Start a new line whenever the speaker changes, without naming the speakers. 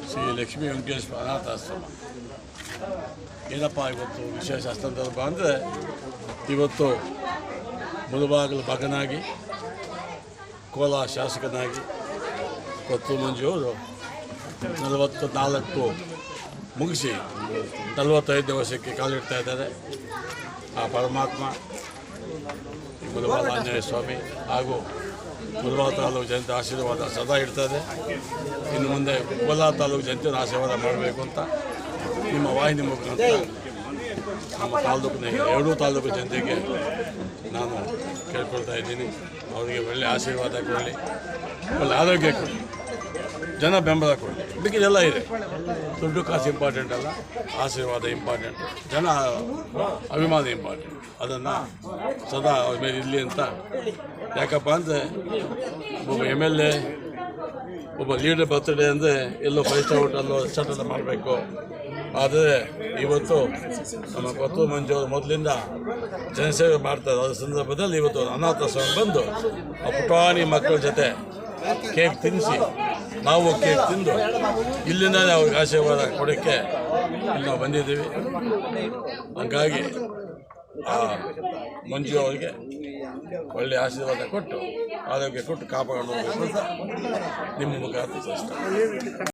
ಶ್ರೀ ಲಕ್ಷ್ಮೀ ವೆಂಕಟೇಶ್ವರ ಅನಾಥಾಶ್ರಮ. ಏನಪ್ಪ ಇವತ್ತು ವಿಶೇಷ ಸಂದರ್ಭ ಅಂದರೆ, ಇವತ್ತು ಮುಳುಬಾಗಿಲು ಮಗನಾಗಿ ಕೋಲಾರ ಶಾಸಕನಾಗಿ ಕೊತ್ತೂರು ಮಂಜುವರು 44 ಮುಗಿಸಿ 45ನೇ ವರ್ಷಕ್ಕೆ ಕಾಲಿಡ್ತಾ ಇದ್ದಾರೆ. ಆ ಪರಮಾತ್ಮ ಮುಳುಬಾಲ ಆಂಜನೇಯ ಸ್ವಾಮಿ ಹಾಗೂ ಮುಳುಬಾಲ ತಾಲೂಕು ಜನತೆ ಆಶೀರ್ವಾದ ಸದಾ ಇರ್ತದೆ. ಇನ್ನು ಮುಂದೆ ಕೋಲಾರ ತಾಲೂಕು ಜನತೆಯನ್ನು ಆಶೀರ್ವಾದ ಮಾಡಬೇಕು ಅಂತ ನಿಮ್ಮ ವಾಹಿನಿ ಮುಖಾಂತರ ನಮ್ಮ ತಾಲೂಕಿನ ಎರಡೂ ತಾಲೂಕು ಜನತೆಗೆ ನಾನು ಕೇಳ್ಕೊಳ್ತಾ ಇದ್ದೀನಿ. ಅವರಿಗೆ ಒಳ್ಳೆಯ ಆಶೀರ್ವಾದ ಕೊಡಲಿ, ಒಳ್ಳೆ ಆರೋಗ್ಯ ಕೊಡಲಿ, ಜನ ಬೆಂಬಲ ಕೊಡಲಿ. ಇದೆಲ್ಲ ಇದೆ, ದುಡ್ಡು ಕಾಸು ಇಂಪಾರ್ಟೆಂಟ್ ಅಲ್ಲ, ಆಶೀರ್ವಾದ ಇಂಪಾರ್ಟೆಂಟ್, ಜನ ಅಭಿಮಾನ ಇಂಪಾರ್ಟೆಂಟ್. ಅದನ್ನು ಸದಾ ಅವ್ರ ಮೇಲೆ ಇರಲಿ ಅಂತ. ಯಾಕಪ್ಪ ಅಂದರೆ ಒಬ್ಬ MLA ಒಬ್ಬ ಲೀಡರ್ ಬರ್ತ್ಡೇ ಅಂದರೆ ಎಲ್ಲೋ 5 ಸ್ಟಾರ್ ಹೋಟೆಲ್ಲೋ ರೆಸ್ಟಾರೆಂಟ್ ಮಾಡಬೇಕು. ಆದರೆ ಇವತ್ತು ನಮ್ಮ ಕೊತ್ತೂರು ಮಂಜು ಮೊದಲಿಂದ ಜನಸೇವೆ ಮಾಡ್ತಾರೆ. ಅದರ ಸಂದರ್ಭದಲ್ಲಿ ಇವತ್ತು ಅನಾಥಾಶ್ರಮ ಬಂದು ಆ ಪುಟಾಣಿ ಮಕ್ಕಳ ಜೊತೆ ಕೇಕ್ ತಿನ್ನಿಸಿ, ನಾವು ಕೇಕ್ ತಿಂದು ಇಲ್ಲಿಂದಲೇ ಅವ್ರಿಗೆ ಆಶೀರ್ವಾದ ಕೊಡೋಕ್ಕೆ ಇಲ್ಲಿ ನಾವು ಬಂದಿದ್ದೀವಿ. ಹಾಗಾಗಿ ಆ ಮಂಜು ಅವರಿಗೆ ಒಳ್ಳೆಯ ಆಶೀರ್ವಾದ ಕೊಟ್ಟು ಆರೋಗ್ಯ ಕೊಟ್ಟು ಕಾಪಾಡಿಕೊಂಡು ಹೋಗಬೇಕು ಅಂತ ನಿಮ್ಮ ಮುಖಾಂತರ